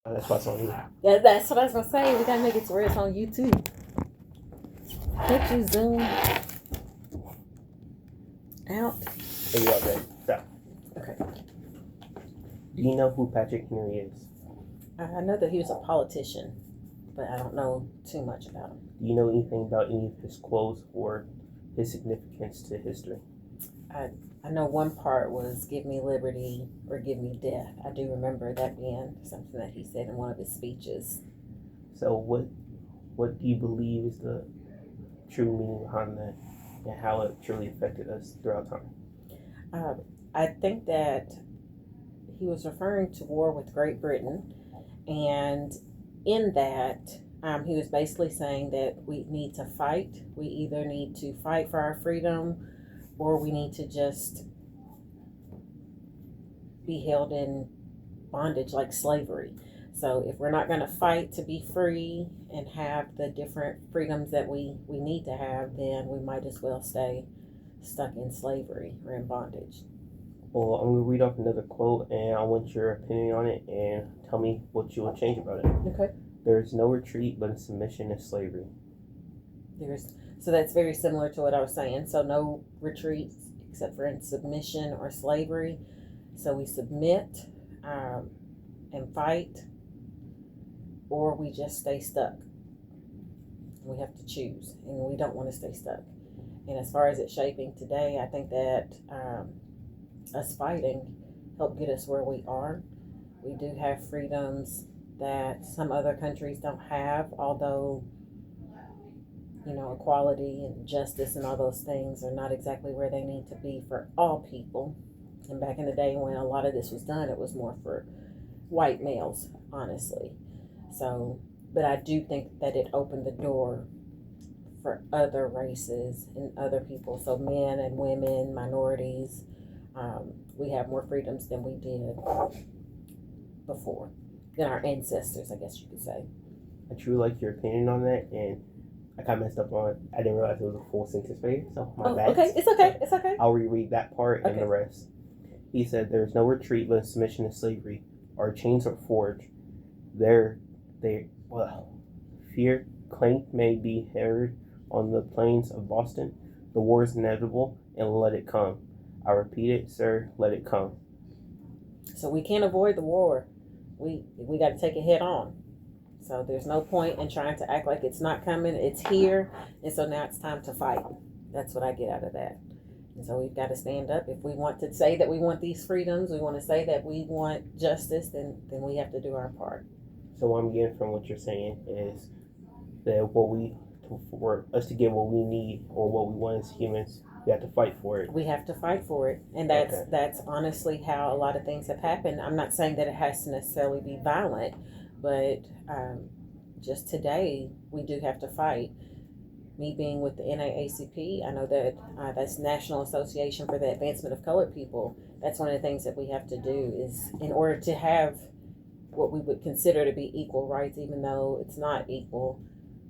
That's why it's on you. That's what I was gonna say. We gotta make it to where it's on YouTube. Can't you zoom out? There you go, okay. So, Okay. do you know who Patrick Henry is? I know that he was a politician, but I don't know too much about him. Do you know anything about any of his quotes or his significance to history? I know one part was "Give me liberty or give me death." I do remember that being something that he said in one of his speeches. So, what do you believe is the true meaning behind that, and how it truly affected us throughout time? Uh, I think that he was referring to war with Great Britain, and in that, he was basically saying that we need to fight. We either need to fight for our freedom, or we need to just be held in bondage like slavery. So if we're not going to fight to be free and have the different freedoms that we need to have, then we might as well stay stuck in slavery or in bondage. Well, I'm going to read off another quote, and I want your opinion on it, and tell me what you would change about it. Okay. There is no retreat, but in submission is slavery. So that's very similar to what I was saying. So no retreats except for in submission or slavery. So we submit and fight, or we just stay stuck. We have to choose, and we don't want to stay stuck. And as far as it shaping today, I think that us fighting helped get us where we are. We do have freedoms that some other countries don't have, although equality and justice and all those things are not exactly where they need to be for all people. And back in the day when a lot of this was done, it was more for white males, honestly. So, but I do think that it opened the door for other races and other people. So, men and women, minorities, we have more freedoms than we did before, than our ancestors, I guess you could say. I truly like your opinion on that, and I kind of messed up on it. I didn't realize it was a full sentence for you, so my bad. Okay, it's okay, it's okay. I'll reread that part and Okay. the rest. He said, "There is no retreat but in submission to slavery. Our chains are forged. Fear clank may be heard on the plains of Boston. The war is inevitable, and let it come. I repeat it, sir, let it come." So we can't avoid the war. We got to take it head on. So there's no point in trying to act like it's not coming. It's here, and so now it's time to fight. That's what I get out of that. And so we've got to stand up. If we want to say that we want these freedoms, we want to say that we want justice, then we have to do our part. So what I'm getting from what you're saying is that for us to get what we need or what we want as humans, we have to fight for it. We have to fight for it, and that's honestly how a lot of things have happened. I'm not saying that it has to necessarily be violent, but just today we do have to fight. Me being with the NAACP, I know that that's National Association for the Advancement of Colored People. That's one of the things that we have to do is in order to have what we would consider to be equal rights, even though it's not equal,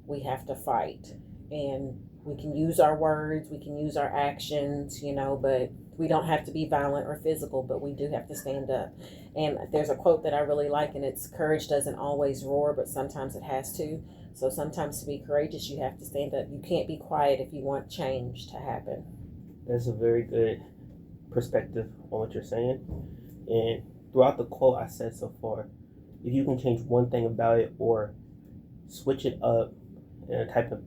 we have to fight. And we can use our words, we can use our actions, but we don't have to be violent or physical, but we do have to stand up. And there's a quote that I really like, and it's "Courage doesn't always roar, but sometimes it has to." So sometimes to be courageous, you have to stand up. You can't be quiet if you want change to happen. That's a very good perspective on what you're saying. And throughout the quote I said so far, if you can change one thing about it or switch it up in a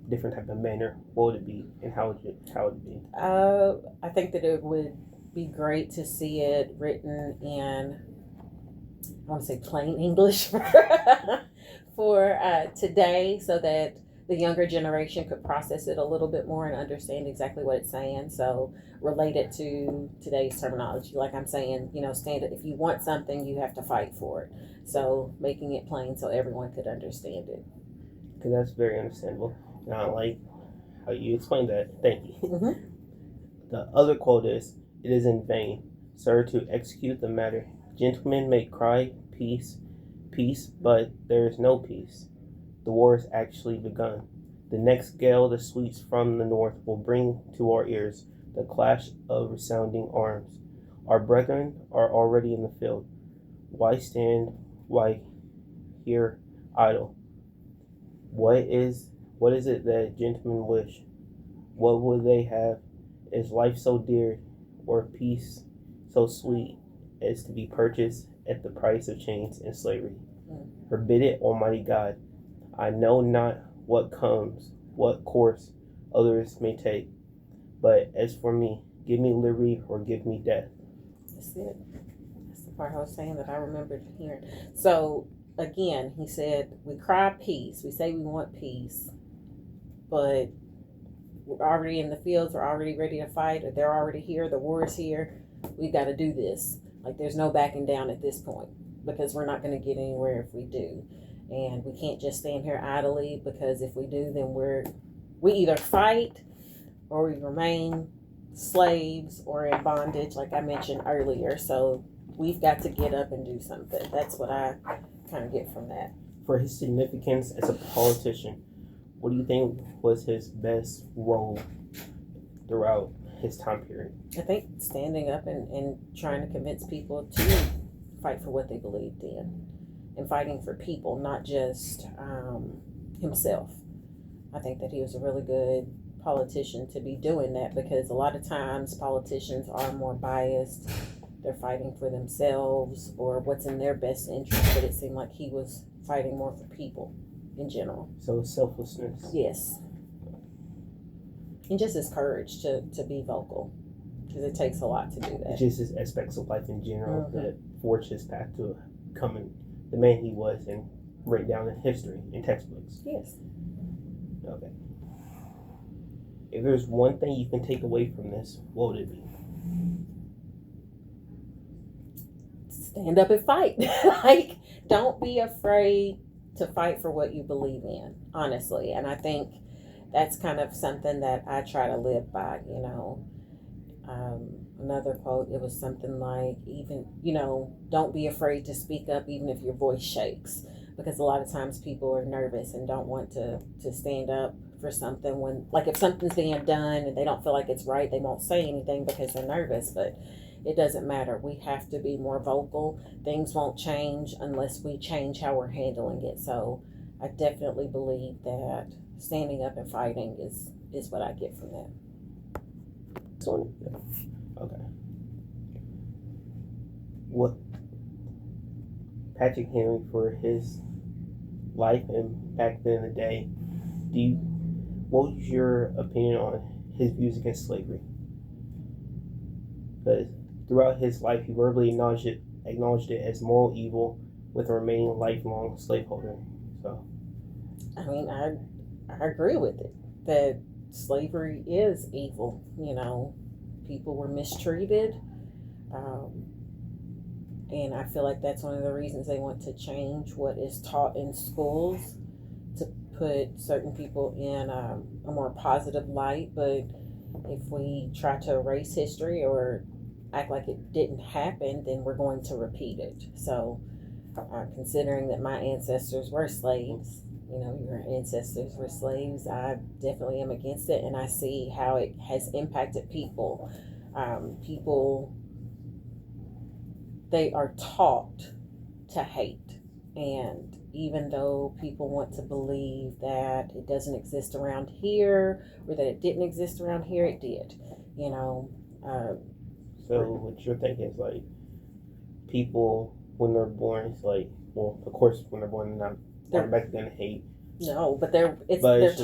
different type of manner, what would it be, and how would it be? I think that it would be great to see it written in, I want to say plain English for today, so that the younger generation could process it a little bit more and understand exactly what it's saying. So relate it to today's terminology. Like I'm saying, stand it. If you want something, you have to fight for it. So making it plain so everyone could understand it. Because that's very understandable. And I like how you explained that. Thank you. Mm-hmm. The other quote is, "It is in vain, sir, to execute the matter. Gentlemen may cry peace, peace, but there is no peace. The war is actually begun. The next gale the sweeps from the north will bring to our ears the clash of resounding arms. Our brethren are already in the field. Why stand? Why here idle. What is it that gentlemen wish? What would they have? Is life so dear, or peace so sweet, as to be purchased at the price of chains and slavery? Forbid it, Almighty God. I know not what comes, what course others may take, but as for me, give me liberty or give me death. That's it. That's the part I was saying that I remembered hearing. So again, he said, we cry peace. We say we want peace, but we're already in the fields. We're already ready to fight. Or they're already here. The war is here. We've got to do this. Like, there's no backing down at this point, because we're not going to get anywhere if we do. And we can't just stand here idly, because if we do, then we either fight or we remain slaves or in bondage, like I mentioned earlier. So we've got to get up and do something. That's what I kind of get from that. For his significance as a politician, what do you think was his best role throughout his time period? I think standing up and trying to convince people to fight for what they believed in, and fighting for people, not just himself. I think that he was a really good politician to be doing that, because a lot of times politicians are more biased. They're fighting for themselves or what's in their best interest, but it seemed like he was fighting more for people in general. So selflessness. Yes. And just his courage to be vocal, because it takes a lot to do that. Just his aspects of life in general that forged his path to becoming the man he was and written down in history, in textbooks. Yes. Okay. If there's one thing you can take away from this, what would it be? Stand up and fight. Like, don't be afraid to fight for what you believe in, honestly. And I think that's kind of something that I try to live by, you know. Another quote, it was something like, even, you know, don't be afraid to speak up even if your voice shakes, because a lot of times people are nervous and don't want to stand up for something when, like, if something's being done and they don't feel like it's right, they won't say anything because they're nervous. But it doesn't matter. We have to be more vocal. Things won't change unless we change how we're handling it. So I definitely believe that standing up and fighting is what I get from that. Okay. What Patrick Henry, for his life and back then in the day, what was your opinion on his views against slavery? Because throughout his life, he verbally acknowledged it as moral evil, with a remaining lifelong slaveholder. So, I mean, I agree with it, that slavery is evil. You know, people were mistreated, and I feel like that's one of the reasons they want to change what is taught in schools, to put certain people in a more positive light. But if we try to erase history or act like it didn't happen, then we're going to repeat it. So considering that my ancestors were slaves, you know, your ancestors were slaves, I definitely am against it, and I see how it has impacted people. People, they are taught to hate, and even though people want to believe that it doesn't exist around here, or that it didn't exist around here, it did, you know. So what you're thinking is, like, people, when they're born, it's like, well, of course, when they're born, they're not automatically going to hate. No, but they're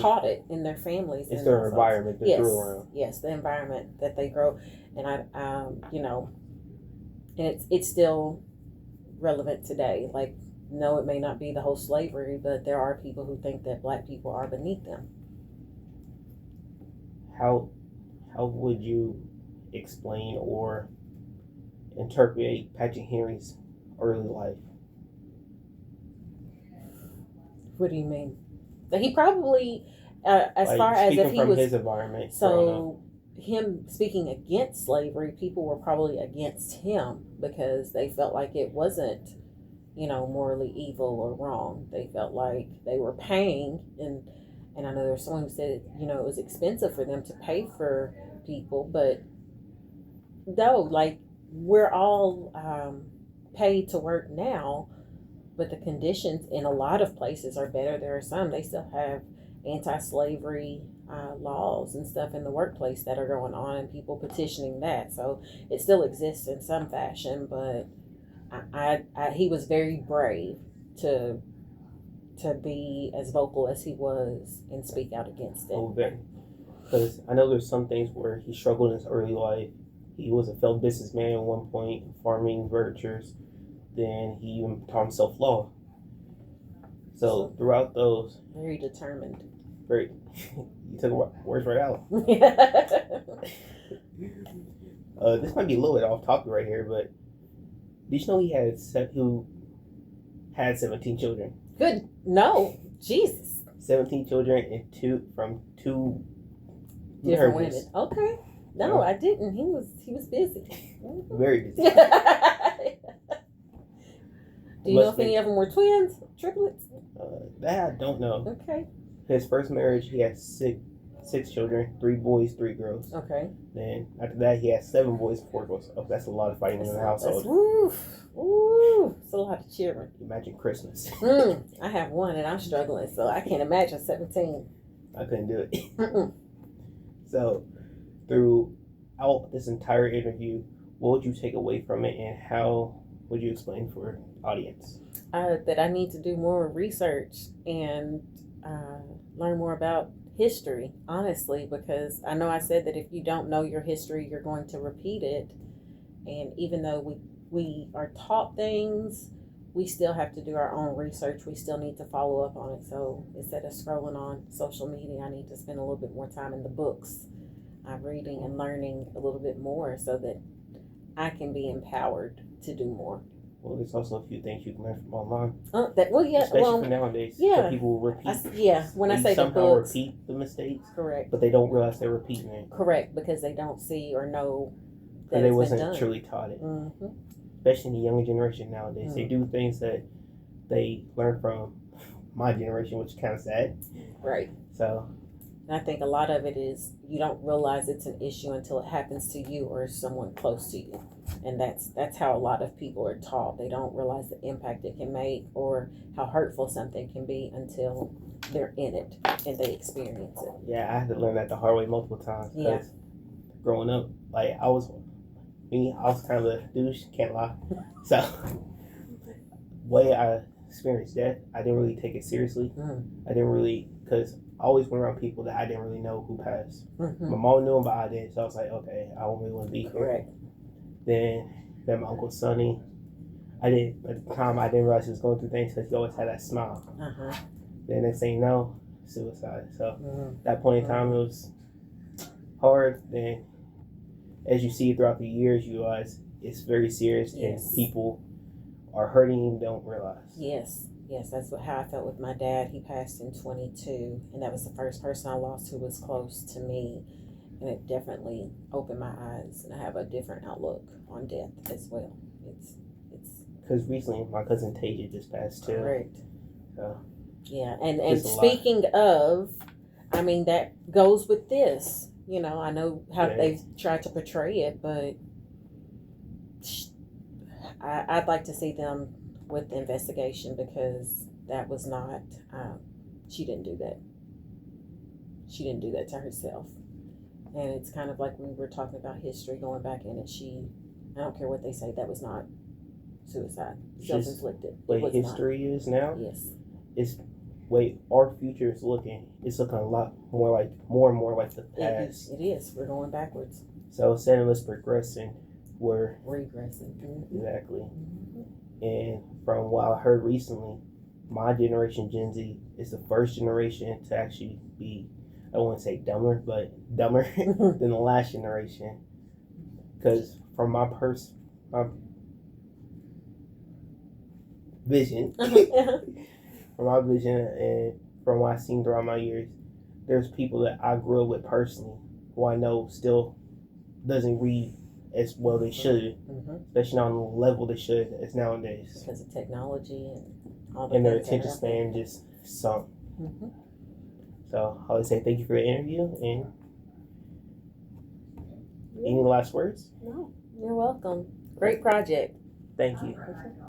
taught it in their families. It's their environment they grew around. Yes, the environment that they grow, and you know, and it's still relevant today. Like, no, it may not be the whole slavery, but there are people who think that black people are beneath them. How would you explain or interpret Patrick Henry's early life? What do you mean? He probably, as like, far as if he from was his environment. So him speaking against slavery, people were probably against him because they felt like it wasn't, you know, morally evil or wrong. They felt like they were paying, and I know there's someone who said, you know, it was expensive for them to pay for people, but no, like, we're all paid to work now, but the conditions in a lot of places are better. There are some, they still have anti-slavery laws and stuff in the workplace that are going on, and people petitioning that. So it still exists in some fashion, but he was very brave to be as vocal as he was and speak out against it. Oh, very. Because I know there's some things where he struggled in his early life. He was a failed businessman at one point, farming ventures. Then he even taught himself law. So throughout those, very determined. Very, you took words right out. This might be a little bit off topic right here, but did you know he had 17 children? Good. No, Jesus. 17 children and two different marriages. Women. Okay. No, I didn't. He was busy. Very busy. Do you know if any of them were twins, triplets? That I don't know. Okay. His first marriage, he had six children, 3 boys, 3 girls. Okay. Then after that, he had 7 boys, 4 girls. Oh, that's a lot of fighting in the household. Ooh, it's a lot of children. Imagine Christmas. I have 1 and I'm struggling, so I can't imagine 17. I couldn't do it. So, throughout this entire interview, what would you take away from it, and how would you explain for audience? That I need to do more research and learn more about history, honestly, because I know I said that if you don't know your history, you're going to repeat it. And even though we are taught things, we still have to do our own research. We still need to follow up on it. So instead of scrolling on social media, I need to spend a little bit more time in the books, reading and learning a little bit more so that I can be empowered to do more. Well, there's also a few things you can learn from online. Especially for nowadays. Yeah. So people repeat. When I say the somehow books, repeat the mistakes. Correct. But they don't realize they're repeating it. Correct, because they don't see or know that they wasn't truly taught it. Mm-hmm. Especially in the younger generation nowadays, they do things that they learn from my generation, which is kind of sad. Right. So. And I think a lot of it is you don't realize it's an issue until it happens to you or someone close to you. And that's how a lot of people are taught. They don't realize the impact it can make or how hurtful something can be until they're in it and they experience it. Yeah, I had to learn that the hard way multiple times. Yeah. Growing up, like I was kind of a douche, can't lie. So, way I experienced death, I didn't really take it seriously. I didn't really, because I always went around people that I didn't really know who passed. My mom knew them, but I didn't. So I was like, okay, I don't really want to be here. Correct. Then met my Uncle Sonny. At the time, I didn't realize he was going through things because he always had that smile. Then they say no, suicide. So that point in time, it was hard. Then, as you see throughout the years, you realize it's very serious, and people are hurting and don't realize. Yes, that's how I felt with my dad. He passed in 22, and that was the first person I lost who was close to me. And it definitely opened my eyes, and I have a different outlook on death as well. It's because recently my cousin Tasia just passed too. Correct. So yeah, and speaking of, I mean that goes with this. You know, I know how they've tried to portray it, but I'd like to see them with the investigation because that was not. She didn't do that. She didn't do that to herself. And it's kind of like we were talking about history going back in it. I don't care what they say, that was not suicide. Self-inflicted. Way history is now? Yes. Our future is looking. It's looking a lot more and more like the past. It is. We're going backwards. So instead of us progressing, we're regressing. Exactly. And from what I heard recently, my generation, Gen Z, is the first generation to actually be, I don't want to say dumber, but dumber than the last generation. Because from my vision, from my vision and from what I've seen throughout my years, there's people that I grew up with personally who I know still doesn't read as well they should, especially on the level they should as nowadays. Because of technology and all the and their attention span just sunk. So I would say thank you for the interview, and any last words? No, you're welcome. Great project. Thank you.